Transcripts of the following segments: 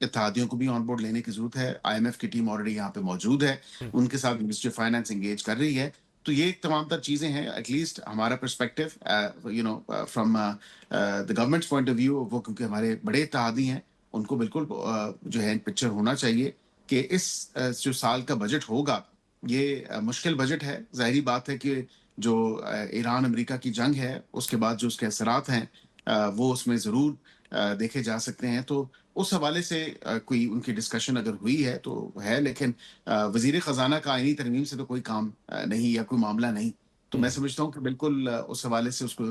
اتحادیوں کو بھی on board لینے کی ضرورت ہے. IMF کی ٹیم آلریڈی یہاں پہ موجود ہے, ان کے ساتھ منسٹری آف فائنانس انگیج کر رہی ہے. تو یہ تمام تر چیزیں ہیں. ایٹ لیسٹ ہمارا perspective from the government's point of view, وہ کیونکہ ہمارے بڑے اتحادی ہیں, ان کو بالکل جو ہے پکچر ہونا چاہیے کہ اس جو سال کا بجٹ ہوگا یہ مشکل بجٹ ہے. ظاہری بات ہے کہ جو ایران امریکہ کی جنگ ہے اس کے بعد جو اس کے اثرات ہیں وہ اس میں ضرور دیکھے جا سکتے ہیں. تو اس حوالے سے کوئی ان کی ڈسکشن اگر ہوئی ہے تو ہے, لیکن وزیر خزانہ کا آئینی ترمیم سے تو کوئی کام نہیں یا کوئی معاملہ نہیں. تو میں سمجھتا ہوں کہ بالکل اس حوالے سے اس کو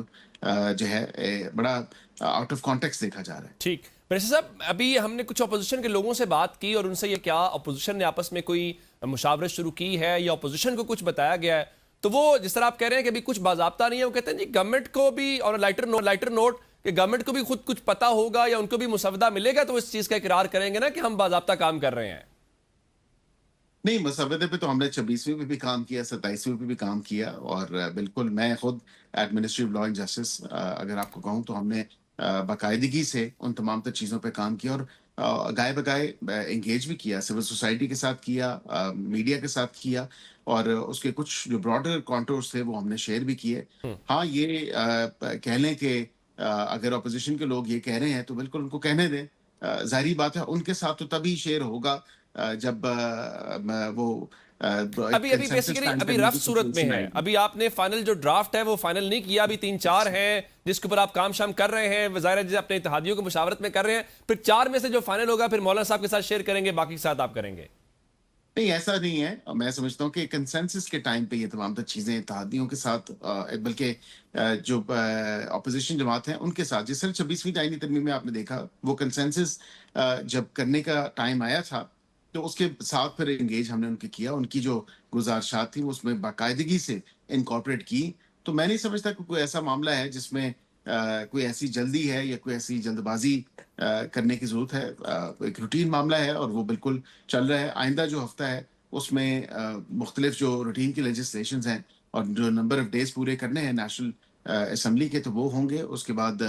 جو ہے بڑا آؤٹ آف کانٹیکس دیکھا جا رہا ہے. ٹھیک. پریسی صاحب, ابھی ہم نے کچھ اپوزیشن کے لوگوں سے بات کی اور ان سے یہ کیا اپوزیشن نے آپس میں کوئی مشاورت شروع کی ہے یا اپوزیشن کو کچھ بتایا گیا ہے, تو وہ جس طرح آپ کہہ رہے ہیں کہ ابھی کچھ باضابطہ نہیں ہے, وہ کہتے ہیں جی گورنمنٹ کو بھی اور لائٹر نوٹ کہ گورنمنٹ کو بھی خود کچھ پتا ہوگا یا ان کو بھی مسودہ ملے گا تو اس چیز کا اقرار کریں گے نا کہ ہم باضابطہ کام کر رہے ہیں. نہیں, مسودے پہ تو ہم نے 26ویں پہ بھی کام کیا, 27ویں پہ بھی کام کیا, اور بالکل میں خود ایڈمنسٹریٹو لا اینڈ جسٹس اگر آپ کو کہوں تو ہم نے باقاعدگی سے ان تمام تر چیزوں پہ کام کیا اور گائے بگائے انگیج بھی کیا, سول سوسائٹی کے ساتھ کیا, میڈیا کے ساتھ کیا, اور اس کے کچھ جو براڈر کانٹورز تھے وہ ہم نے شیئر بھی کیے. ہاں, یہ کہہ لیں کہ اگر اپوزیشن کے لوگ یہ کہہ رہے ہیں تو بالکل ان کو کہنے دیں. ظاہری بات ہے ان کے ساتھ تو تبھی شیئر ہوگا جب وہ ابھی بیسیکلی ابھی رف صورت میں ہے. ابھی آپ نے فائنل جو ڈرافٹ ہے وہ فائنل نہیں کیا, ابھی 3-4 ہیں جس کے اوپر آپ کام شام کر رہے ہیں, ظاہر ہے اپنے اتحادیوں کو مشاورت میں کر رہے ہیں, پھر 4 میں سے جو فائنل ہوگا پھر مولانا صاحب کے ساتھ شیئر کریں گے, باقی کے ساتھ آپ کریں گے. نہیں, ایسا نہیں ہے. میں سمجھتا ہوں کہ کنسنسس کے ٹائم پہ یہ تمام تر چیزیں اتحادیوں کے ساتھ بلکہ جو اپوزیشن جماعت ہیں ان کے ساتھ, جس طرح 26ویں آئینی ترمیم میں آپ نے دیکھا وہ کنسنسس جب کرنے کا ٹائم آیا تھا تو اس کے ساتھ پھر انگیج ہم نے ان کے کیا, ان کی جو گزارشات تھی وہ اس میں باقاعدگی سے انکارپوریٹ کی. تو میں نہیں سمجھتا کہ کوئی ایسا معاملہ ہے جس میں کوئی ایسی جلدی ہے یا کوئی ایسی جلد بازی کرنے کی ضرورت ہے. ایک روٹین معاملہ ہے اور وہ بالکل چل رہا ہے. آئندہ جو ہفتہ ہے اس میں مختلف جو روٹین کی لیجسلیشنز ہیں اور جو نمبر آف ڈیز پورے کرنے ہیں نیشنل اسمبلی کے تو وہ ہوں گے. اس کے بعد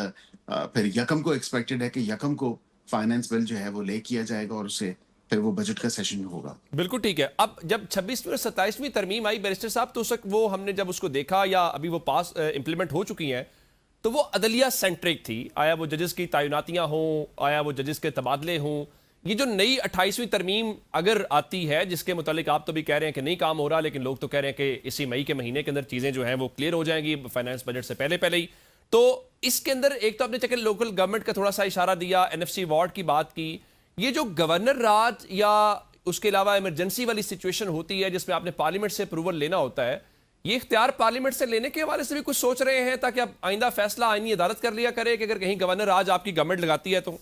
پھر یکم کو ایکسپیکٹڈ ہے کہ یکم کو فائنانس بل جو ہے وہ لے کیا جائے گا اور اس سے پھر وہ بجٹ کا سیشن ہوگا. بالکل ٹھیک ہے. اب جب 26ویں اور 27ویں ترمیم آئی بیرسٹر صاحب, تو اس وقت وہ ہم نے جب اس کو دیکھا یا ابھی وہ پاس امپلیمنٹ ہو چکی ہیں تو وہ عدلیہ سینٹرک تھی. آیا وہ ججز کی تعیناتیاں ہوں, آیا وہ ججز کے تبادلے ہوں. یہ جو نئی 28ویں ترمیم اگر آتی ہے جس کے متعلق آپ تو بھی کہہ رہے ہیں کہ نہیں کام ہو رہا, لیکن لوگ تو کہہ رہے ہیں کہ اسی مئی کے مہینے کے اندر چیزیں جو ہیں وہ کلیئر ہو جائیں گی فائنانس بجٹ سے پہلے ہی, تو اس کے اندر ایک تو آپ نے چکر لوکل گورنمنٹ کا تھوڑا سا اشارہ دیا, NFC وارڈ کی بات کی, یہ جو گورنر راج یا اس کے علاوہ ایمرجنسی والی سچویشن ہوتی ہے جس میں آپ نے پارلیمنٹ سے اپروول لینا ہوتا ہے, یہ اختیار پارلیمنٹ سے لینے کے حوالے سے بھی کچھ سوچ رہے ہیں تاکہ اب آئندہ فیصلہ آئینی عدالت کر لیا کرے کہ اگر کہیں گورنر آج آپ کی گورنمنٹ لگاتی ہے تو؟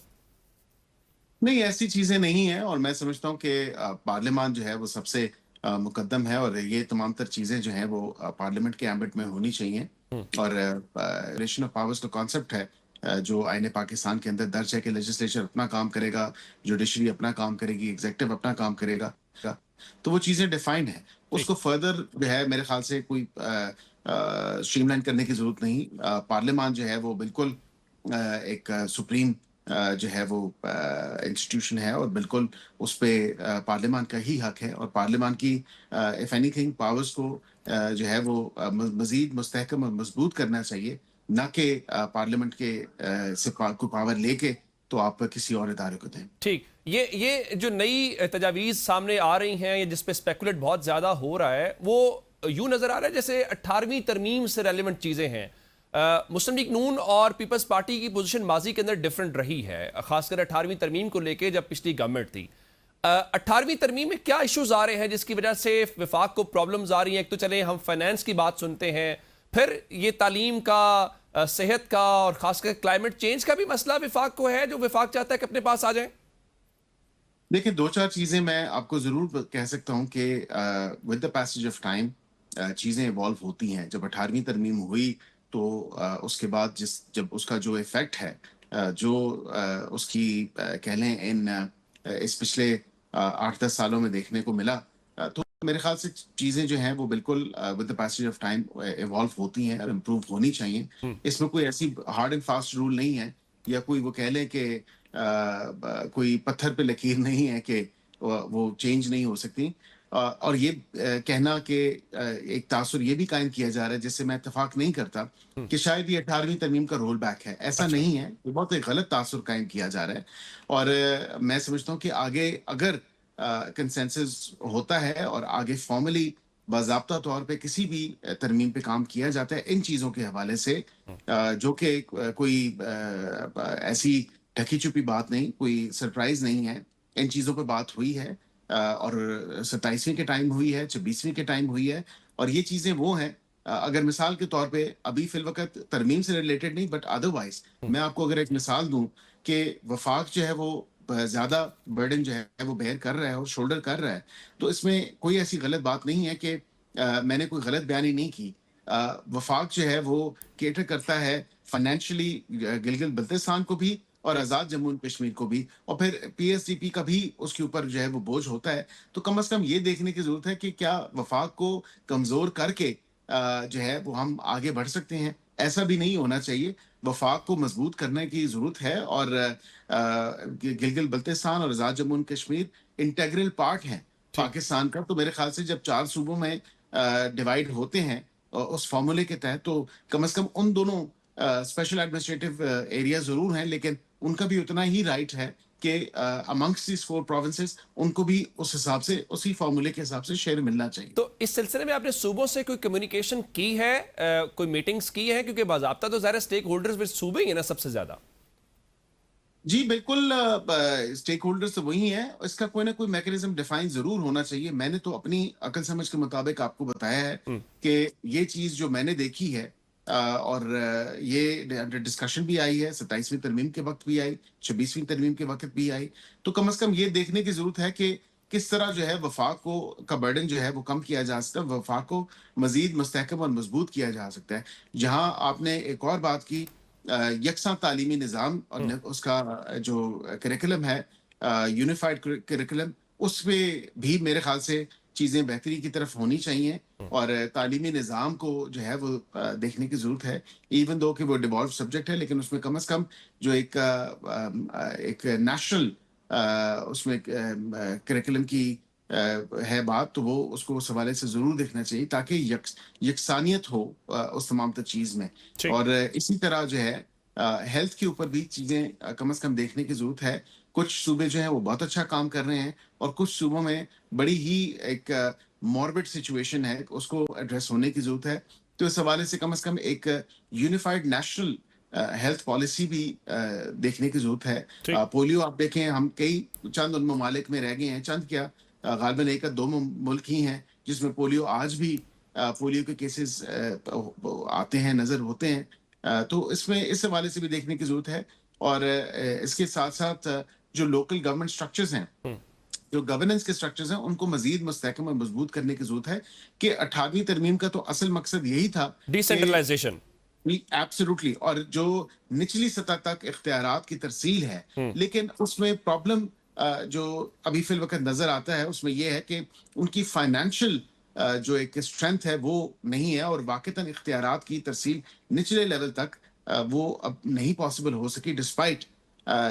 نہیں, ایسی چیزیں نہیں ہیں, اور میں سمجھتا ہوں کہ پارلیمان جو ہے وہ سب سے مقدم ہے اور یہ تمام تر چیزیں جو ہیں وہ پارلیمنٹ کے ایمبٹ میں ہونی چاہیے. اور ریلیشن آف پاورز کا کانسیپٹ ہے جو آئین پاکستان کے اندر درج ہے کہ لیجسلیچر اپنا کام کرے گا, جوڈیشری اپنا کام کرے گی, ایگزیکٹو اپنا کام کرے گا. تو وہ چیزیں ڈیفائنڈ ہیں. اس کو فردر جو ہے میرے خیال سے کوئی اسٹریم لائن کرنے کی ضرورت نہیں. پارلیمان جو ہے وہ بالکل ایک سپریم جو ہے وہ انسٹیٹیوشن ہے اور بالکل اس پہ پارلیمان کا ہی حق ہے, اور پارلیمان کی اف اینی تھنگ پاورز کو جو ہے وہ مزید مستحکم اور مضبوط کرنا چاہیے, نہ کہ پارلیمنٹ کے سے کو پاور لے کے تو آپ کسی اور ادارے کو دیں. ٹھیک. یہ جو نئی تجاویز سامنے آ رہی ہیں یا جس پہ اسپیکولیٹ بہت زیادہ ہو رہا ہے وہ یوں نظر آ رہا ہے جیسے 18ویں ترمیم سے ریلیونٹ چیزیں ہیں. مسلم لیگ نون اور پیپلز پارٹی کی پوزیشن ماضی کے اندر ڈیفرنٹ رہی ہے, خاص کر 18ویں ترمیم کو لے کے جب پچھلی گورنمنٹ تھی. 18ویں ترمیم میں کیا ایشوز آ رہے ہیں جس کی وجہ سے وفاق کو پرابلمز آ رہی ہیں؟ ایک تو چلیں ہم فائنانس کی بات سنتے ہیں, پھر یہ تعلیم کا, صحت کا اور خاص کر کلائمیٹ چینج کا بھی مسئلہ وفاق کو ہے جو وفاق چاہتا ہے کہ اپنے پاس آ جائیں. دیکھیں, 2-4 چیزیں میں آپ کو ضرور کہہ سکتا ہوں کہ with the passage of time چیزیں ایوالو ہوتی ہیں. جب 18ویں ترمیم ہوئی تو اس کے بعد جب اس کا جو ایفیکٹ ہے جو اس کی کہہ لیں اس پچھلے 8-10 سالوں میں دیکھنے کو ملا, تو میرے خیال سے چیزیں جو ہیں وہ بالکل with the passage of time evolve ہوتی ہیں اور امپروو ہونی چاہیے. اس میں کوئی ایسی ہارڈ اینڈ فاسٹ رول نہیں ہے یا کوئی وہ کہہ لیں کہ کوئی پتھر پہ لکیر نہیں ہے کہ وہ چینج نہیں ہو سکتی. اور یہ کہنا کہ ایک تاثر یہ بھی قائم کیا جا رہا ہے جس سے میں اتفاق نہیں کرتا کہ شاید یہ 18ویں ترمیم کا رول بیک ہے. ایسا اچھا. نہیں ہے, یہ بہت ایک غلط تاثر قائم کیا جا رہا ہے. اور میں سمجھتا ہوں کہ آگے اگر کنسنسس ہوتا ہے اور آگے فارملی باضابطہ طور پہ کسی بھی ترمیم پہ کام کیا جاتا ہے ان چیزوں کے حوالے سے, جو کہ کوئی ایسی ڈھکی چھپی بات نہیں, کوئی سرپرائز نہیں ہے, ان چیزوں پہ بات ہوئی ہے اور 27ویں کے ٹائم ہوئی ہے, 26ویں کے ٹائم ہوئی ہے. اور یہ چیزیں وہ ہیں, اگر مثال کے طور پہ ابھی فی الوقت ترمیم سے ریلیٹڈ نہیں بٹ ادروائز میں آپ کو اگر ایک مثال دوں کہ وفاق جو ہے وہ زیادہ برڈن جو ہے وہ بیئر کر رہا ہے اور شولڈر کر رہا ہے, تو اس میں کوئی ایسی غلط بات نہیں ہے کہ میں نے کوئی غلط بیانی نہیں کی. وفاق جو ہے وہ کیٹر کرتا ہے فائنینشلی گلگت بلتستان کو بھی اور آزاد جموں اینڈ کشمیر کو بھی, اور پھر پی ایس ڈی پی کا بھی اس کے اوپر جو ہے وہ بوجھ ہوتا ہے. تو کم از کم یہ دیکھنے کی ضرورت ہے کہ کیا وفاق کو کمزور کر کے جو ہے وہ ہم آگے بڑھ سکتے ہیں. ایسا بھی نہیں ہونا چاہیے, وفاق کو مضبوط کرنے کی ضرورت ہے. اور گلگت بلتستان اور Azad Jammu and Kashmir integral part ہیں پاکستان کا. تو میرے خیال سے جب 4 صوبوں میں ڈیوائیڈ ہوتے ہیں اس فارمولے کے تحت, تو کم از کم ان دونوں اسپیشل ایڈمنسٹریٹو ایریا ضرور ہیں, لیکن ان کا بھی اتنا ہی رائٹ ہے کہ امنگس دیز 4 پروونسز ان کو بھی اس حساب سے اسی فارمولے کے حساب سے شیئر ملنا چاہیے. تو اس سلسلے میں آپ نے صوبوں سے کوئی کمیونیکیشن کی ہے, کوئی میٹنگز کی ہیں, کیونکہ باضابطہ تو ظاہر سٹیک ہولڈرز بھی صوبے ہی ہیں نا سب سے زیادہ. جی بالکل, اسٹیک ہولڈرز تو وہی ہیں, اس کا کوئی نہ کوئی میکینزم ڈیفائن ضرور ہونا چاہیے. میں نے تو اپنی عقل سمجھ کے مطابق آپ کو بتایا ہے کہ یہ چیز جو میں نے دیکھی ہے اور یہ ڈسکشن بھی آئی ہے, 27ویں ترمیم کے وقت بھی آئی, 26ویں ترمیم کے وقت بھی آئی. تو کم از کم یہ دیکھنے کی ضرورت ہے کہ کس طرح جو ہے وفاق کو کا برڈن جو ہے وہ کم کیا جا سکتا ہے, وفاق کو مزید مستحکم اور مضبوط کیا جا سکتا ہے. جہاں آپ نے ایک اور بات کی, یکساں تعلیمی نظام اور اس کا جو کریکولم ہے یونیفائڈ کریکولم, اس میں بھی میرے خیال سے چیزیں بہتری کی طرف ہونی چاہیے. اور تعلیمی نظام کو جو ہے وہ دیکھنے کی ضرورت ہے, ایون دو کہ وہ ڈیوالو سبجیکٹ ہے, لیکن اس میں کم از کم جو ایک نیشنل اس میں کریکولم کی ہے بات, تو وہ اس کو اس حوالے سے ضرور دیکھنا چاہیے تاکہ یکسانیت ہو اس تمام تر چیز میں. اور اسی طرح جو ہے ہیلتھ کے اوپر بھی چیزیں کم از کم دیکھنے کی ضرورت ہے. کچھ صوبے جو ہیں وہ بہت اچھا کام کر رہے ہیں اور کچھ صوبوں میں بڑی ہی ایک موربڈ سچویشن ہے, اس کو ایڈریس ہونے کی ضرورت ہے. تو اس حوالے سے کم از کم ایک یونیفائڈ نیشنل ہیلتھ پالیسی بھی دیکھنے کی ضرورت ہے. پولیو آپ دیکھیں, ہم کئی چند ان ممالک میں رہ گئے ہیں, چند کیا غالباً 1 یا 2 ملک ہی ہیں جس میں پولیو آج بھی پولیو کے کیسز آتے ہیں, نظر ہوتے ہیں. تو اس میں اس حوالے سے بھی دیکھنے کی ضرورت ہے. اور اس کے ساتھ ساتھ جو لوکل گورنمنٹ سٹرکچرز ہیں, جو گورننس کے سٹرکچرز ہیں, ان کو مزید مستحکم اور مضبوط کرنے کی ضرورت ہے. کہ 18ویں ترمیم کا تو اصل مقصد یہی تھا, ڈیسینٹرلائزیشن. ایبسولوٹلی, اور جو نچلی سطح تک اختیارات کی ترسیل ہے. لیکن اس میں پرابلم جو ابھی فی الوقت نظر آتا ہے اس میں یہ ہے کہ ان کی فائنینشل جو ایک اسٹرینتھ ہے وہ نہیں ہے, اور واقعتاً اختیارات کی ترسیل نچلے لیول تک وہ اب نہیں پاسبل ہو سکی ڈسپائٹ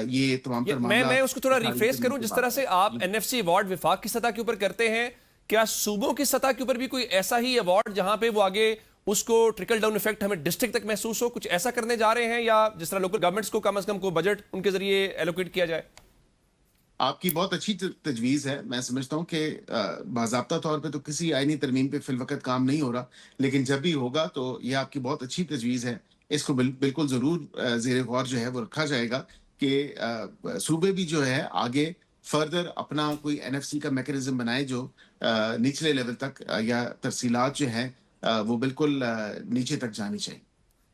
یہ تمام تر معاملات. میں اس کو تھوڑا ریفریز کروں, جس طرح سے آپ این ایف سی ایوارڈ وفاق کی سطح کے اوپر کرتے ہیں, کیا صوبوں کی سطح کے اوپر بھی کوئی ایسا ہی ایوارڈ جہاں پہ وہ آگے اس کو ٹرکل ڈاؤن ایفیکٹ ہمیں ڈسٹرکٹ تک محسوس ہو, کچھ ایسا کرنے جا رہے ہیں, یا جس طرح لوکل گورنمنٹس کو کم از کم کو بجٹ ان کے ذریعے ایلوکیٹ کیا جائے؟ آپ کی بہت اچھی تجویز ہے. میں سمجھتا ہوں کہ باضابطہ طور پہ تو کسی آئینی ترمیم پہ فی الوقت کام نہیں ہو رہا, لیکن جب بھی ہوگا تو یہ آپ کی بہت اچھی تجویز ہے. اس کو بالکل ضرور زیر غور جو ہے وہ رکھا جائے گا کہ صوبے بھی جو ہے آگے فردر اپنا کوئی این ایف سی کا میکینزم بنائے جو نچلے لیول تک, یا ترسیلات جو ہیں وہ بالکل نیچے تک جانی چاہیے.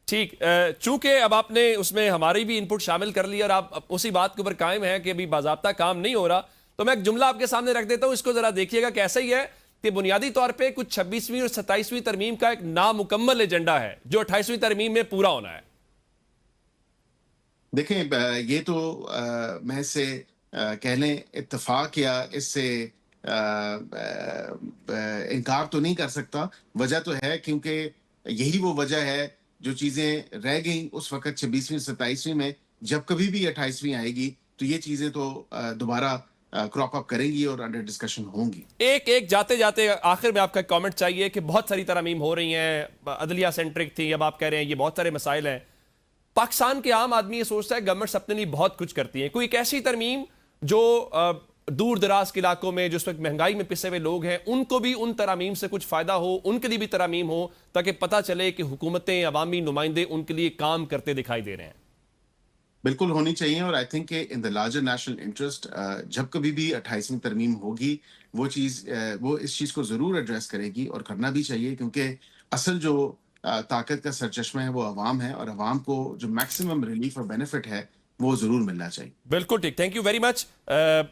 ٹھیک, چونکہ اب آپ نے اس میں ہماری بھی انپٹ شامل کر لی اور آپ اسی بات کے اوپر قائم ہیں کہ ابھی باضابطہ کام نہیں ہو رہا, تو میں ایک جملہ آپ کے سامنے رکھ دیتا ہوں, اس کو ذرا دیکھیے گا. کیسا ہی ہے کہ بنیادی طور پہ کچھ 26ویں اور 27ویں ترمیم کا ایک نامکمل ایجنڈا ہے جو 28ویں ترمیم میں پورا ہونا ہے. دیکھیں, یہ تو میں سے کہہ لیں اتفاق یا اس سے انکار تو نہیں کر سکتا. وجہ تو ہے کیونکہ یہی وہ وجہ ہے جو چیزیں رہ گئیں اس وقت 26ویں 27ویں میں, جب کبھی بھی 28ویں آئے گی تو یہ چیزیں تو دوبارہ کراپ اپ کریں گی اور انڈر ڈسکشن ہوں گی. ایک جاتے جاتے آخر میں آپ کا کامنٹ چاہیے کہ بہت ساری ترامیم ہو رہی ہیں, عدلیہ سینٹرک تھی, اب آپ کہہ رہے ہیں یہ بہت سارے مسائل ہیں. پاکستان کے عام آدمی یہ سوچتا ہے گورنمنٹس اپنے لیے بہت کچھ کرتی ہیں, کوئی ایک ایسی ترمیم جو دور دراز کے علاقوں میں جس وقت مہنگائی میں پسے ہوئے لوگ ہیں ان کو بھی ان ترامیم سے کچھ فائدہ ہو, ان کے لیے بھی ترامیم ہو تاکہ پتہ چلے کہ حکومتیں, عوامی نمائندے ان کے لیے کام کرتے دکھائی دے رہے ہیں. بالکل ہونی چاہیے, اور آئی تھنک کہ ان دا لارجر نیشنل انٹرسٹ جب کبھی بھی 28ویں ترمیم ہوگی وہ اس چیز کو ضرور ایڈریس کرے گی, اور کرنا بھی چاہیے, کیونکہ اصل جو طاقت کا سرچشمہ ہے وہ عوام ہے, اور عوام کو جو میکسیمم ریلیف اور بینیفٹ ہے وہ ضرور ملنا چاہیے. بالکل ٹھیک, thank you very much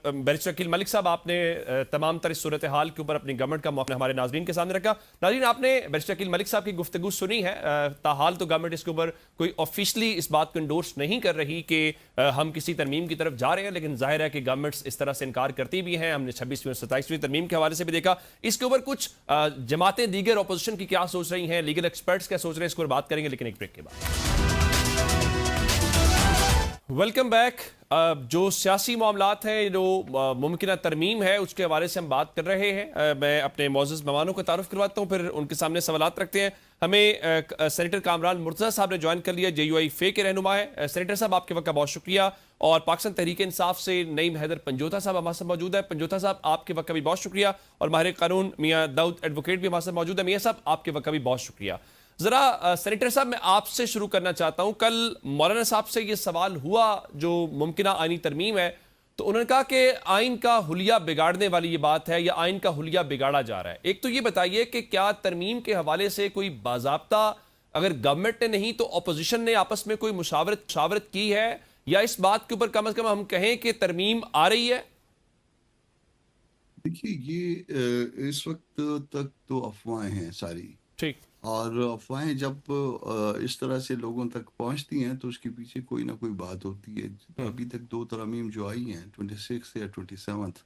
barrister Aqeel Malik sahab. آپ نے تمام تر اس صورتحال کے اوپر اپنی گورنمنٹ کا موقف ہمارے ناظرین کے سامنے رکھا. ناظرین, آپ نے بیرسٹر عقیل ملک صاحب کی گفتگو سنی ہے. تاحال تو گورنمنٹ اس کے اوپر کوئی آفیشلی اس بات کو انڈورس نہیں کر رہی کہ ہم کسی ترمیم کی طرف جا رہے ہیں, لیکن ظاہر ہے کہ گورنمنٹس اس طرح سے انکار کرتی بھی ہیں. ہم نے 26ویں اور 27ویں ترمیم کے حوالے سے بھی دیکھا. اس کے اوپر کچھ جماعتیں دیگر اپوزیشن کی کیا سوچ رہی ہیں, لیگل ایکسپرٹس کیا سوچ رہے ہیں, اس کو بات کریں گے لیکن ایک بریک کے بعد. Welcome back. جو سیاسی معاملات ہیں, جو ممکنہ ترمیم ہے, اس کے حوالے سے ہم بات کر رہے ہیں. میں اپنے معزز مہمانوں کو تعارف کرواتا ہوں, پھر ان کے سامنے سوالات رکھتے ہیں. ہمیں سینیٹر کامران مرتضیٰ صاحب نے جوائن کر لیا, JUI فے کے رہنما ہے. سینیٹر صاحب, آپ کے وقت کا بہت شکریہ. اور پاکستان تحریک انصاف سے نعیم حیدر پنجوتا صاحب ہمارے ساتھ موجود ہے. پنجوتا صاحب, آپ کے وقت کا بھی بہت شکریہ. اور ماہر قانون میاں داؤد ایڈوکیٹ بھی ہمارے ساتھ موجود ہے. میاں صاحب, آپ کے وقت کا بھی بہت شکریہ. ذرا سینیٹر صاحب, میں آپ سے شروع کرنا چاہتا ہوں. کل مولانا صاحب سے یہ سوال ہوا جو ممکنہ آئینی ترمیم ہے, تو انہوں نے کہا کہ آئین کا حلیہ بگاڑنے والی یہ بات ہے, یا آئین کا حلیہ بگاڑا جا رہا ہے. ایک تو یہ بتائیے کہ کیا ترمیم کے حوالے سے کوئی باضابطہ اگر گورنمنٹ نے نہیں تو اپوزیشن نے آپس میں کوئی مشاورت کی ہے, یا اس بات کے اوپر کم از کم ہم کہیں کہ ترمیم آ رہی ہے؟ دیکھیے, یہ اس وقت تک تو افواہیں ہیں ساری, ٹھیک, اور افواہیں جب اس طرح سے لوگوں تک پہنچتی ہیں تو اس کے پیچھے کوئی نہ کوئی بات ہوتی ہے. ابھی تک 2 ترامیم جو آئی ہیں 26 یا 27,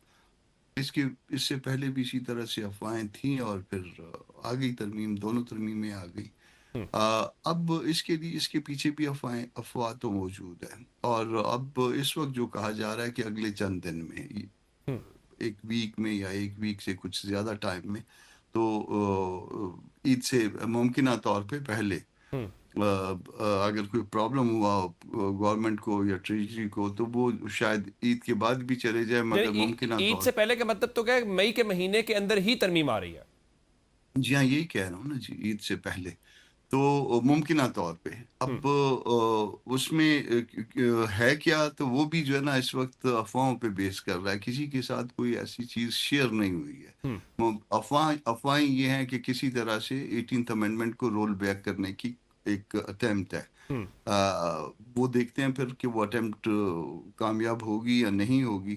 اس سے پہلے بھی اسی طرح سے افواہیں تھیں, اور پھر آ گئی ترمیم, دونوں ترمیمیں آ گئی. اب اس کے پیچھے بھی افواہ تو موجود ہیں, اور اب اس وقت جو کہا جا رہا ہے کہ اگلے چند دن میں, ایک ویک میں یا ایک ویک سے کچھ زیادہ ٹائم میں, تو عید سے ممکنہ طور پہ پہلے اگر کوئی پرابلم ہوا گورنمنٹ کو یا ٹریجری کو, تو وہ شاید عید کے بعد بھی چلے جائے, مگر ممکنہ عید سے پہلے کا مطلب تو کیا ہے, مئی کے مہینے کے اندر ہی ترمیم آ رہی ہے؟ جی ہاں, یہی کہہ رہا ہوں نا جی, عید سے پہلے تو ممکنہ طور پہ. اب اس میں ہے کیا, تو وہ بھی جو ہے نا اس وقت افواہوں پہ بیس کر رہا ہے. کسی کے ساتھ کوئی ایسی چیز شیئر نہیں ہوئی ہے. افواہیں یہ ہیں کہ کسی طرح سے 18th امینڈمنٹ کو رول بیک کرنے کی ایک اٹیمپٹ ہے. وہ دیکھتے ہیں پھر کہ وہ اٹیمپٹ کامیاب ہوگی یا نہیں ہوگی.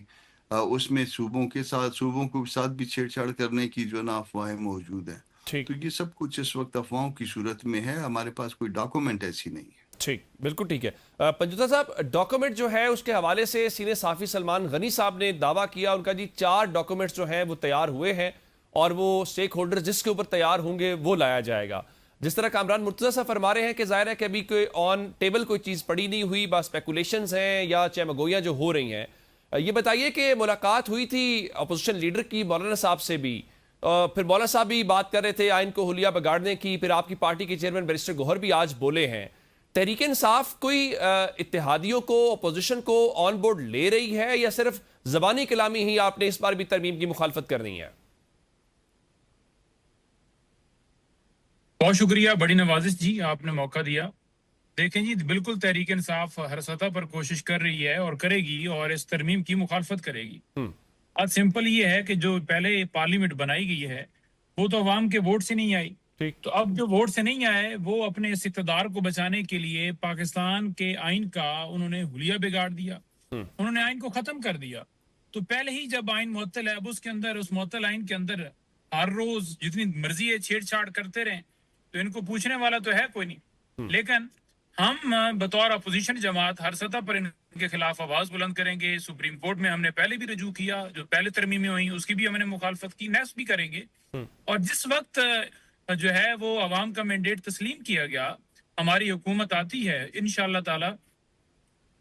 اس میں صوبوں کے ساتھ بھی چھیڑ چھاڑ کرنے کی جو ہے نا افواہیں موجود ہیں. ٹھیک, تو یہ سب کچھ اس وقت افواہوں کی صورت میں ہے, ہمارے پاس کوئی ڈاکومنٹ ایسی نہیں ہے. ٹھیک, بالکل ٹھیک ہے. پنجوتا صاحب, ڈاکومنٹ جو ہے اس کے حوالے سے سینئر صحافی سلمان غنی صاحب نے دعویٰ کیا, ان کا جی 4 ڈاکومنٹس جو ہیں وہ تیار ہوئے ہیں, اور وہ سٹیک ہولڈر جس کے اوپر تیار ہوں گے وہ لایا جائے گا. جس طرح کامران مرتضیٰ صاحب فرما رہے ہیں کہ ظاہر ہے کہ ابھی کوئی آن ٹیبل کوئی چیز پڑی نہیں ہوئی, بس اسپیکولیشنز ہیں یا چمگویاں جو ہو رہی ہیں. یہ بتائیے کہ ملاقات ہوئی تھی اپوزیشن لیڈر کی مولانا صاحب سے بھی, پھر مولانا صاحب بھی بات کر رہے تھے آئین کو حلیہ بگاڑنے کی, پھر آپ کی پارٹی کے چیئرمین بیرسٹر گوہر بھی آج بولے ہیں. تحریک انصاف کوئی اتحادیوں کو, اپوزیشن کو آن بورڈ لے رہی ہے, یا صرف زبانی کلامی ہی آپ نے اس بار بھی ترمیم کی مخالفت کرنی ہے؟ بہت شکریہ, بڑی نوازش جی, آپ نے موقع دیا. دیکھیں جی, بالکل تحریک انصاف ہر سطح پر کوشش کر رہی ہے اور کرے گی, اور اس ترمیم کی مخالفت کرے گی. بات سمپل یہ ہے کہ جو پہلے پارلیمنٹ بنائی گئی ہے وہ تو عوام کے ووٹ سے نہیں آئی. تو اب جو ووٹ سے نہیں آئے, وہ اپنے اس اقتدار کو بچانے کے لیے پاکستان کے آئین کا انہوں نے حلیہ بگاڑ دیا, انہوں نے آئین کو ختم کر دیا. تو پہلے ہی جب آئین معطل ہے, اب اس کے اندر, اس معطل آئین کے اندر ہر روز جتنی مرضی ہے چھیڑ چھاڑ کرتے رہیں, تو ان کو پوچھنے والا تو ہے کوئی نہیں. لیکن ہم بطور اپوزیشن جماعت ہر سطح پر ان کے خلاف آواز بلند کریں گے. سپریم کورٹ میں ہم نے پہلے بھی رجوع کیا, جو پہلے ترمیمیں ہوئیں اس کی بھی ہم نے مخالفت کی, نیکسٹ بھی کریں گے. اور جس وقت جو ہے وہ عوام کا مینڈیٹ تسلیم کیا گیا, ہماری حکومت آتی ہے, انشاءاللہ تعالی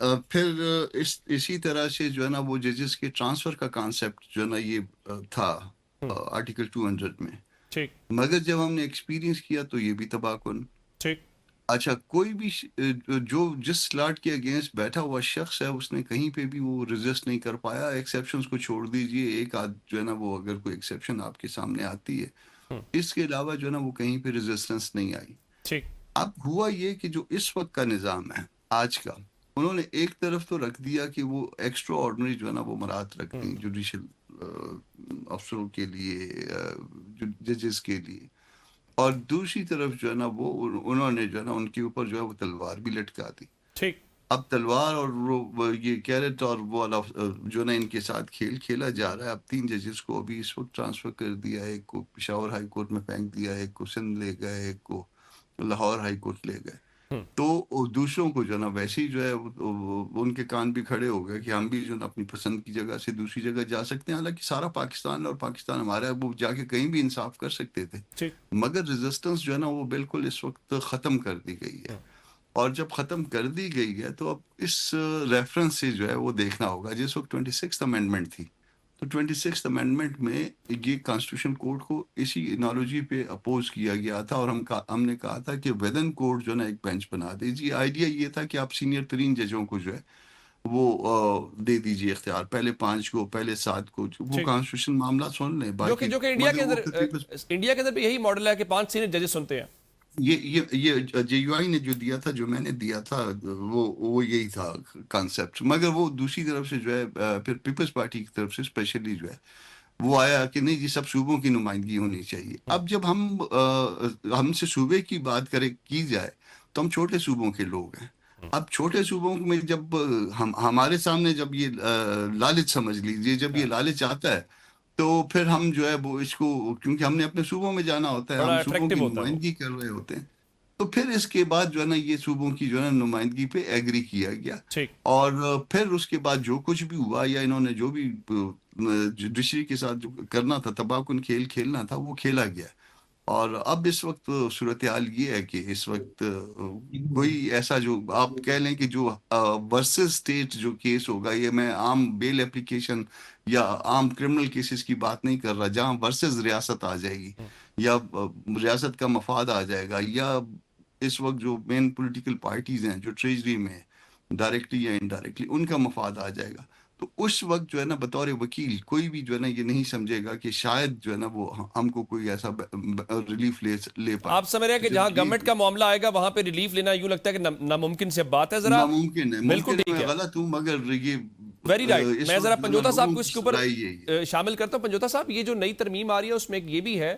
پھر اسی طرح سے جو ہے نا وہ ججز کے ٹرانسفر کا کانسیپٹ جو ہے نا یہ تھا آرٹیکل 200 میں، ٹھیک مگر جب ہم نے ایکسپیرینس کیا تو یہ بھی تباہ کن۔ ٹھیک اچھا، کوئی بھی جو جس سلاٹ کے اگینسٹ بیٹھا ہوا شخص ہے اس نے کہیں پہ بھی وہ ریزسٹ نہیں کر پایا، ایکسیپشنز کو چھوڑ دیجئے، ایک آدھ جو ہے نا وہ اگر کوئی ایکسیپشن آپ کے سامنے آتی ہے، اس کے علاوہ جو ہے نا وہ کہیں پہ ریزسٹنس نہیں آئی۔ ٹھیک اب ہوا یہ کہ جو اس وقت کا نظام ہے آج کا، انہوں نے ایک طرف تو رکھ دیا کہ وہ ایکسٹرا آرڈنری جو ہے نا وہ مراد رکھتے ہیں جوڈیشل افسروں کے لیے، ججز کے لیے، اور دوسری طرف جو ہے نا وہ انہوں نے جو ہے نا ان کے اوپر جو ہے وہ تلوار بھی لٹکا دی۔ ٹھیک اب تلوار اور وہ یہ کیرٹ اور وہ والا جو ہے نا ان کے ساتھ کھیل کھیلا جا رہا ہے۔ اب 3 ججز کو ابھی اس وقت ٹرانسفر کر دیا، ایک کو پشاور ہائی کورٹ میں پھینک دیا، ایک کو سندھ لے گئے، ایک کو لاہور ہائی کورٹ لے گئے۔ تو دوسروں کو جو ہے نا ویسے ہی جو ہے ان کے کان بھی کھڑے ہو گئے کہ ہم بھی جو ہے نا اپنی پسند کی جگہ سے دوسری جگہ جا سکتے ہیں، حالانکہ سارا پاکستان اور پاکستان ہمارا ہے، وہ جا کے کہیں بھی انصاف کر سکتے تھے، ٹھیک مگر ریزسٹنس جو ہے نا وہ بالکل اس وقت ختم کر دی گئی ہے۔ اور جب ختم کر دی گئی ہے تو اب اس ریفرنس سے جو ہے وہ دیکھنا ہوگا، جس وقت 26th امینڈمنٹ تھی تو 26th امینڈمنٹ میں یہ کانسٹیٹیوشن کورٹ کو اسی انالوجی پہ اپوز کیا گیا تھا، اور ہم نے کہا تھا کہ ودن کورٹ جو ہے نا ایک بینچ بنا دیجیے۔ آئیڈیا یہ تھا کہ آپ سینئر ترین ججوں کو جو ہے وہ دے دیجیے اختیار، پہلے 5 کو، پہلے 7 کو، وہ ٹھیک۔ کانسٹیٹیوشن معاملہ سن لیں باقی، جو کہ انڈیا کے مگر وہ اندر انڈیا کے اندر بھی یہی ماڈل ہے کہ 5 سینئر ججز سنتے ہیں۔ یہ جے یو آئی نے جو دیا تھا، جو میں نے دیا تھا، وہ یہی تھا کانسیپٹ، مگر وہ دوسری طرف سے جو ہے پھر پیپلز پارٹی کی طرف سے اسپیشلی جو ہے وہ آیا کہ نہیں جی سب صوبوں کی نمائندگی ہونی چاہیے۔ اب جب ہم سے صوبے کی بات کی جائے تو ہم چھوٹے صوبوں کے لوگ ہیں۔ اب چھوٹے صوبوں میں جب ہمارے سامنے جب یہ لالچ سمجھ لیجیے، جب یہ لالچ آتا ہے تو پھر ہم جو ہے وہ اس کو، کیونکہ ہم نے اپنے صوبوں میں جانا ہوتا ہے، بڑا ہم صوبوں کی attractive ہوتا ہے وہ۔ نمائندگی کر رہے ہوتے ہیں، تو پھر اس کے بعد جو ہے نا یہ صوبوں کی جو ہے نا نمائندگی پہ ایگری کیا گیا، ٹھیک اور پھر اس کے بعد جو کچھ بھی ہوا یا انہوں نے جو بھی جوڈیشری کے ساتھ جو کرنا تھا، تباہ کن کھیل کھیلنا تھا، وہ کھیلا گیا۔ اور اب اس وقت صورتحال یہ ہے کہ اس وقت کوئی ایسا جو آپ کہہ لیں کہ جو ورسز اسٹیٹ جو کیس ہوگا، یہ میں عام بیل اپلیکیشن یا عام کرمنل کیسز کی بات نہیں کر رہا، جہاں ورسز ریاست آ جائے گی یا ریاست کا مفاد آ جائے گا، یا اس وقت جو مین پولیٹیکل پارٹیز ہیں جو ٹریجری میں ڈائریکٹلی یا انڈائریکٹلی ان کا مفاد آ جائے گا، تو اس وقت جو ہے نا بطور وکیل کوئی بھی جو ہے نا یہ نہیں سمجھے گا کہ شاید جو ہے نا وہ ہم کو کوئی ایسا ریلیف لے پائے۔ آپ سمجھ رہے ہیں کہ جہاں گورنمنٹ کا معاملہ آئے گا وہاں پہ ریلیف لینا یوں لگتا ہے کہ ناممکن سے بات ہے، ذرا ناممکن ہے، بالکل ممکن ٹھیک میں ہے، غلط ہوں، مگر یہ ویری رائٹ۔ اس میں وقت ذرا جو ہے نا پنجوتا صاحب لوگوں کو اس کی کے اوپر رائے یہی ہے۔ شامل کرتا ہوں۔ پنجوتا صاحب، یہ جو نئی ترمیم آ رہی ہے اس میں ایک یہ بھی ہے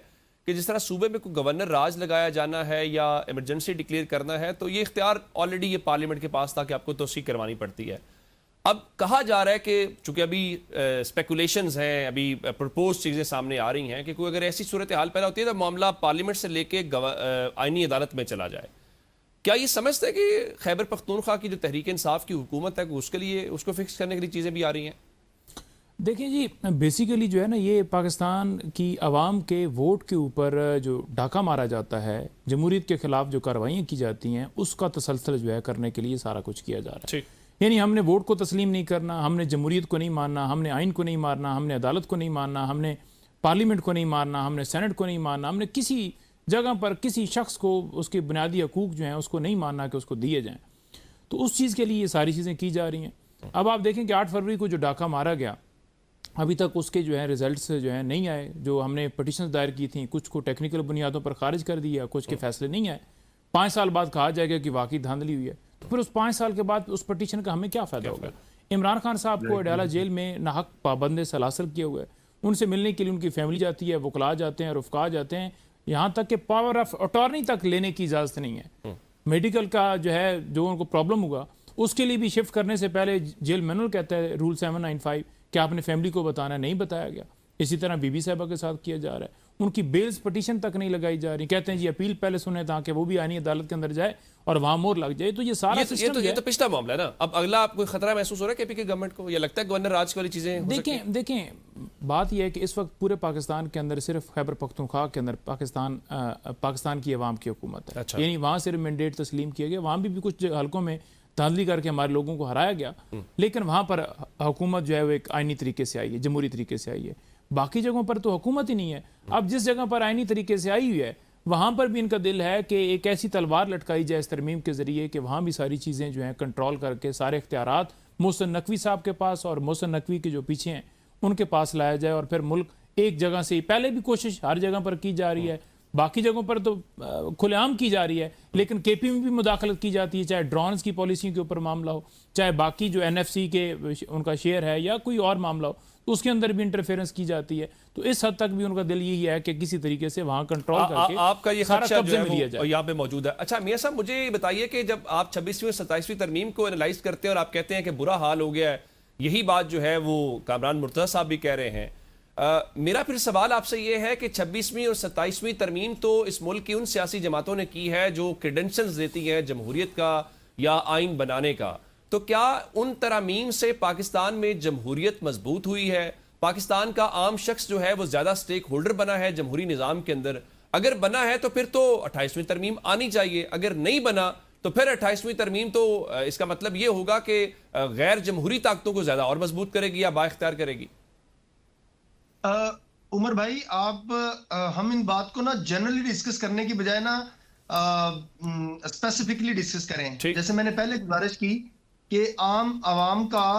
کہ جس طرح صوبے میں کوئی گورنر راج لگایا جانا ہے یا ایمرجنسی ڈکلیئر کرنا ہے تو یہ اختیار آلریڈی یہ پارلیمنٹ کے پاس تھا کہ آپ کو توثیق کروانی پڑتی ہے۔ اب کہا جا رہا ہے کہ چونکہ ابھی اسپیکولیشنز ہیں، ابھی پرپوز چیزیں سامنے آ رہی ہیں کہ کوئی اگر ایسی صورتحال پیدا ہوتی ہے تو معاملہ پارلیمنٹ سے لے کے آئینی عدالت میں چلا جائے۔ کیا یہ سمجھتے ہیں کہ خیبر پختونخوا کی جو تحریک انصاف کی حکومت ہے اس کے لیے، اس کو فکس کرنے کے لیے چیزیں بھی آ رہی ہیں؟ دیکھیں جی، بیسیکلی جو ہے نا یہ پاکستان کی عوام کے ووٹ کے اوپر جو ڈاکہ مارا جاتا ہے، جمہوریت کے خلاف جو کارروائیاں کی جاتی ہیں، اس کا تسلسل جو ہے کرنے کے لیے سارا کچھ کیا جا رہا ہے۔ یعنی ہم نے ووٹ کو تسلیم نہیں کرنا، ہم نے جمہوریت کو نہیں ماننا، ہم نے آئین کو نہیں ماننا، ہم نے عدالت کو نہیں ماننا، ہم نے پارلیمنٹ کو نہیں ماننا، ہم نے سینٹ کو نہیں ماننا، ہم نے کسی جگہ پر کسی شخص کو اس کے بنیادی حقوق جو ہیں اس کو نہیں ماننا کہ اس کو دیے جائیں۔ تو اس چیز کے لیے یہ ساری چیزیں کی جا رہی ہیں۔ اب آپ دیکھیں کہ 8 فروری کو جو ڈاکہ مارا گیا، ابھی تک اس کے جو ہیں ریزلٹس جو ہیں نہیں آئے۔ جو ہم نے پٹیشنز دائر کی تھیں، کچھ کو ٹیکنیکل بنیادوں پر خارج کر دیا، کچھ کے فیصلے نہیں آئے۔ 5 سال بعد کہا جائے گا کہ واقعی دھاندلی ہوئی ہے، تو پھر اس 5 سال کے بعد اس پٹیشن کا ہمیں کیا فائدہ ہوگا؟ عمران خان صاحب کو اڈیالہ جیل میں ناحق پابند سلاسل کیا ہوا ہے، ان سے ملنے کے لیے ان کی فیملی جاتی ہے، وکلاء جاتے ہیں، رفقا جاتے ہیں، یہاں تک کہ پاور آف اٹارنی تک لینے کی اجازت نہیں ہے۔ میڈیکل کا جو ہے جو ان کو پرابلم ہوگا اس کے لیے بھی شفٹ کرنے سے پہلے جیل مینول کہتا ہے رول 795 کہ آپ نے فیملی کو بتانا، نہیں بتایا گیا۔ اسی طرح بی بی صاحبہ کے ساتھ کیا جا رہا ہے، ان کی بیلز پٹیشن تک نہیں لگائی جا رہی، کہتے ہیں جی اپیل پہلے سنیں تاکہ وہ بھی آئینی عدالت کے اندر جائے اور وہاں مور لگ جائے۔ تو یہ سارا سسٹم یہ تو پچھلا معاملہ ہے نا، اب اگلا آپ کوئی خطرہ محسوس ہو رہا ہے کہ پی کے گورنمنٹ کو؟ یہ لگتا ہے گورنر راج والی چیزیں ہو سکتی ہیں؟ دیکھیں بات یہ ہے کہ اس وقت پورے پاکستان کے اندر صرف خیبر پختونخوا کے اندر پاکستان کی عوام کی حکومت ہے، یعنی وہاں صرف مینڈیٹ تسلیم کیا گیا، وہاں بھی کچھ حلقوں میں دھاندلی کر کے ہمارے لوگوں کو ہرایا گیا، لیکن وہاں پر حکومت جو ہے وہ ایک آئینی طریقے سے آئی ہے، جمہوری طریقے سے آئی ہے. باقی جگہوں پر تو حکومت ہی نہیں ہے. اب جس جگہ پر آئینی طریقے سے آئی ہوئی ہے وہاں پر بھی ان کا دل ہے کہ ایک ایسی تلوار لٹکائی جائے اس ترمیم کے ذریعے کہ وہاں بھی ساری چیزیں جو ہیں کنٹرول کر کے سارے اختیارات محسن نقوی صاحب کے پاس اور محسن نقوی کے جو پیچھے ہیں ان کے پاس لایا جائے، اور پھر ملک ایک جگہ سے پہلے بھی کوشش ہر جگہ پر کی جا رہی ہے، باقی جگہوں پر تو کھلے عام کی جا رہی ہے، لیکن کے پی میں بھی مداخلت کی جاتی ہے، چاہے ڈرونز کی پالیسی کے اوپر معاملہ ہو، چاہے باقی جو این ایف سی کے ان کا شیئر ہے یا کوئی اور معاملہ ہو تو اس کے اندر بھی انٹرفیرنس کی جاتی ہے. تو اس حد تک بھی ان کا دل یہی ہے کہ کسی طریقے سے وہاں کنٹرول کر کے آپ کا یہ سارا خدشہ جو قبضے ہے میں لیا جائے. وہ یہاں پہ موجود ہے. اچھا میاں صاحب مجھے یہ بتائیے کہ جب آپ 26ویں اور 27ویں ترمیم کو انالائز کرتے ہیں اور آپ کہتے ہیں کہ برا حال ہو گیا ہے، یہی بات جو ہے وہ کامران مرتضیٰ صاحب بھی کہہ رہے ہیں، میرا پھر سوال آپ سے یہ ہے کہ 26ویں اور 27ویں ترمیم تو اس ملک کی ان سیاسی جماعتوں نے کی ہے جو کریڈنشلز دیتی ہیں جمہوریت کا یا آئین بنانے کا، تو کیا ان ترامیم سے پاکستان میں جمہوریت مضبوط ہوئی ہے؟ پاکستان کا عام شخص جو ہے وہ زیادہ سٹیک ہولڈر بنا ہے جمہوری نظام کے اندر؟ اگر بنا ہے تو پھر تو 28ویں ترمیم آنی چاہیے، اگر نہیں بنا تو پھر 28ویں ترمیم تو اس کا مطلب یہ ہوگا کہ غیر جمہوری طاقتوں کو زیادہ اور مضبوط کرے گی یا با اختیار کرے گی. عمر بھائی آپ ہم ان بات کو نا جنرلی ڈسکس کرنے کی بجائے نا اسپیسیفکلی ڈسکس کریں. جیسے میں نے پہلے گزارش کی کہ عام عوام کا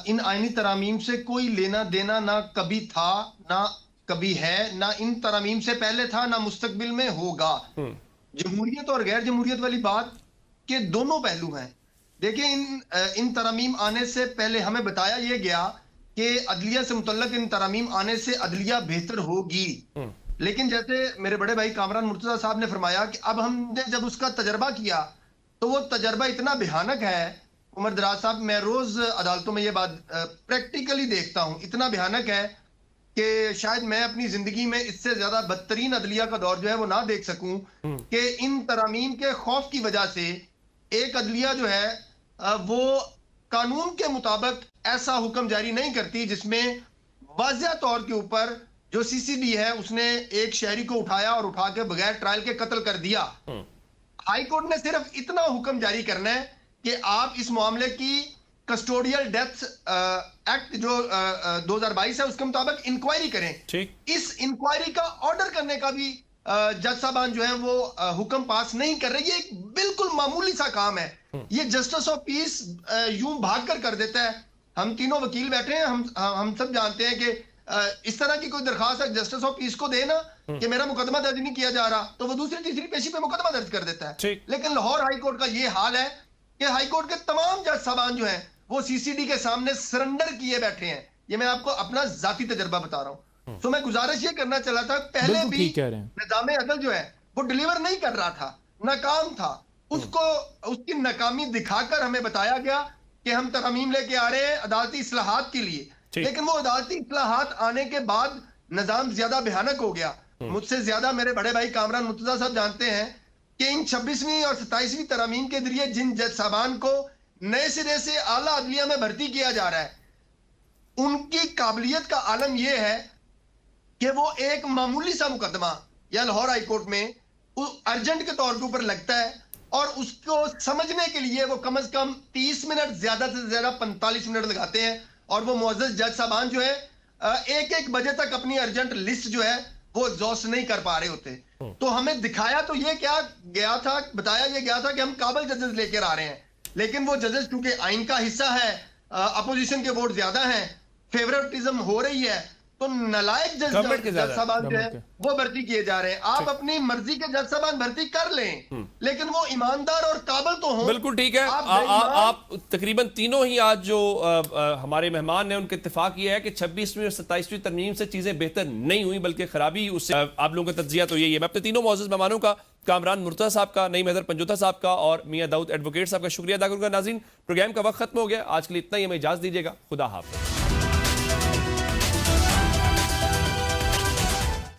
ان آئینی ترامیم سے کوئی لینا دینا نہ کبھی تھا نہ کبھی ہے، نہ ان ترامیم سے پہلے تھا نہ مستقبل میں ہوگا. جمہوریت اور غیر جمہوریت والی بات کے دونوں پہلو ہیں. دیکھیں ان ترامیم آنے سے پہلے ہمیں بتایا یہ گیا کہ عدلیہ سے متعلق ان ترامیم آنے سے عدلیہ بہتر ہوگی، لیکن جیسے میرے بڑے بھائی کامران مرتضیٰ صاحب نے فرمایا کہ اب ہم نے جب اس کا تجربہ کیا تو وہ تجربہ اتنا بھیانک ہے. عمر دراز صاحب میں روز عدالتوں میں یہ بات پریکٹیکلی دیکھتا ہوں، اتنا بھیانک ہے کہ شاید میں اپنی زندگی میں اس سے زیادہ بدترین عدلیہ کا دور جو ہے وہ نہ دیکھ سکوں کہ ان ترامیم کے خوف کی وجہ سے ایک عدلیہ جو ہے وہ قانون کے مطابق ایسا حکم جاری نہیں کرتی جس میں واضح طور کے اوپر جو سی سی ڈی ہے اس نے ایک شہری کو اٹھایا اور اٹھا کے بغیر ٹرائل کے قتل کر دیا. ہائی کورٹ نے صرف اتنا حکم جاری کرنا ہے کہ آپ اس معاملے کی کسٹوڈیل ڈیتھ ایکٹ جو 2022 ہے اس کے مطابق انکوائری کریں. اس انکوائری کا آرڈر کرنے کا بھی جج صاحبان جو ہیں وہ حکم پاس نہیں کر رہے. یہ ایک بالکل معمولی سا کام ہے. یہ جسٹس آف پیس یوں بھاگ کر دیتا ہے. ہم تینوں وکیل بیٹھے ہیں، ہم سب جانتے ہیں کہ اس طرح کی کوئی درخواست جسٹس آف پیس کو دے نا کہ میرا مقدمہ درج نہیں کیا جا رہا تو وہ دوسری تیسری پیشی پہ مقدمہ درج کر دیتا ہے. لیکن لاہور ہائی کورٹ کا یہ حال ہے کہ ہائی کورٹ کے تمام جج صاحبان جو ہیں وہ سی سی ڈی کے سامنے سرنڈر کیے بیٹھے ہیں. یہ میں آپ کو اپنا ذاتی تجربہ بتا رہا ہوں. تو میں گزارش یہ کرنا چلا تھا، پہلے بھی نظام عدل جو ہے وہ ڈیلیور نہیں کر رہا تھا، ناکام تھا. اس کی ناکامی دکھا کر ہمیں بتایا گیا کہ ہم ترامیم لے کے آ رہے ہیں عدالتی اصلاحات کے لیے، لیکن وہ عدالتی اصلاحات آنے کے بعد نظام زیادہ بھیانک ہو گیا. مجھ سے زیادہ میرے بڑے بھائی کامران مرتضیٰ صاحب جانتے ہیں کہ ان 26ویں اور 27ویں ترامیم کے ذریعے جن جج صاحبان کو نئے سرے سے اعلیٰ عدلیہ میں بھرتی کیا جا رہا ہے ان کی قابلیت کا عالم یہ ہے کہ وہ ایک معمولی سا مقدمہ یا لاہور ہائی کورٹ میں ارجنٹ کے طور کے اوپر لگتا ہے اور اس کو سمجھنے کے لیے وہ کم از کم 30 منٹ زیادہ سے زیادہ 45 منٹ لگاتے ہیں، اور وہ معزز جج صاحبان جو ہے ایک بجے تک اپنی ارجنٹ لسٹ جو ہے وہ ایگزاسٹ نہیں کر پا رہے ہوتے. تو ہمیں دکھایا تو یہ کیا گیا تھا، بتایا یہ گیا تھا کہ ہم قابل ججز لے کر آ رہے ہیں، لیکن وہ ججز چونکہ آئین کا حصہ ہے، اپوزیشن کے ووٹ زیادہ ہیں، فیورٹزم ہو رئی ہے، تو نالائق جج صاحبان جو ہے وہ بھرتی کیے جا رہے ہیں. آپ اپنی مرضی کے جج صاحبان بھرتی کر لیں لیکن وہ ایماندار اور قابل تو ہوں. بالکل ٹھیک ہے. آپ تقریباً تینوں ہی آج جو ہمارے مہمان ہیں ان کے اتفاق یہ ہے کہ 26ویں اور 27ویں ترمیم سے چیزیں بہتر نہیں ہوئی بلکہ خرابی اس سے. آپ لوگوں کا تجزیہ تو یہی ہے. میں اپنے تینوں معزز مہمانوں کا، کامران مرتضیٰ صاحب کا، نعیم حیدر پنجوتا صاحب کا اور میاں داؤد ایڈوکیٹ صاحب کا شکریہ ادا کروں گا. ناظرین پروگرام کا وقت ختم ہو گیا، آج کے لیے اتنا ہی. ہمیں اجازت دیجیے گا. خدا حافظ.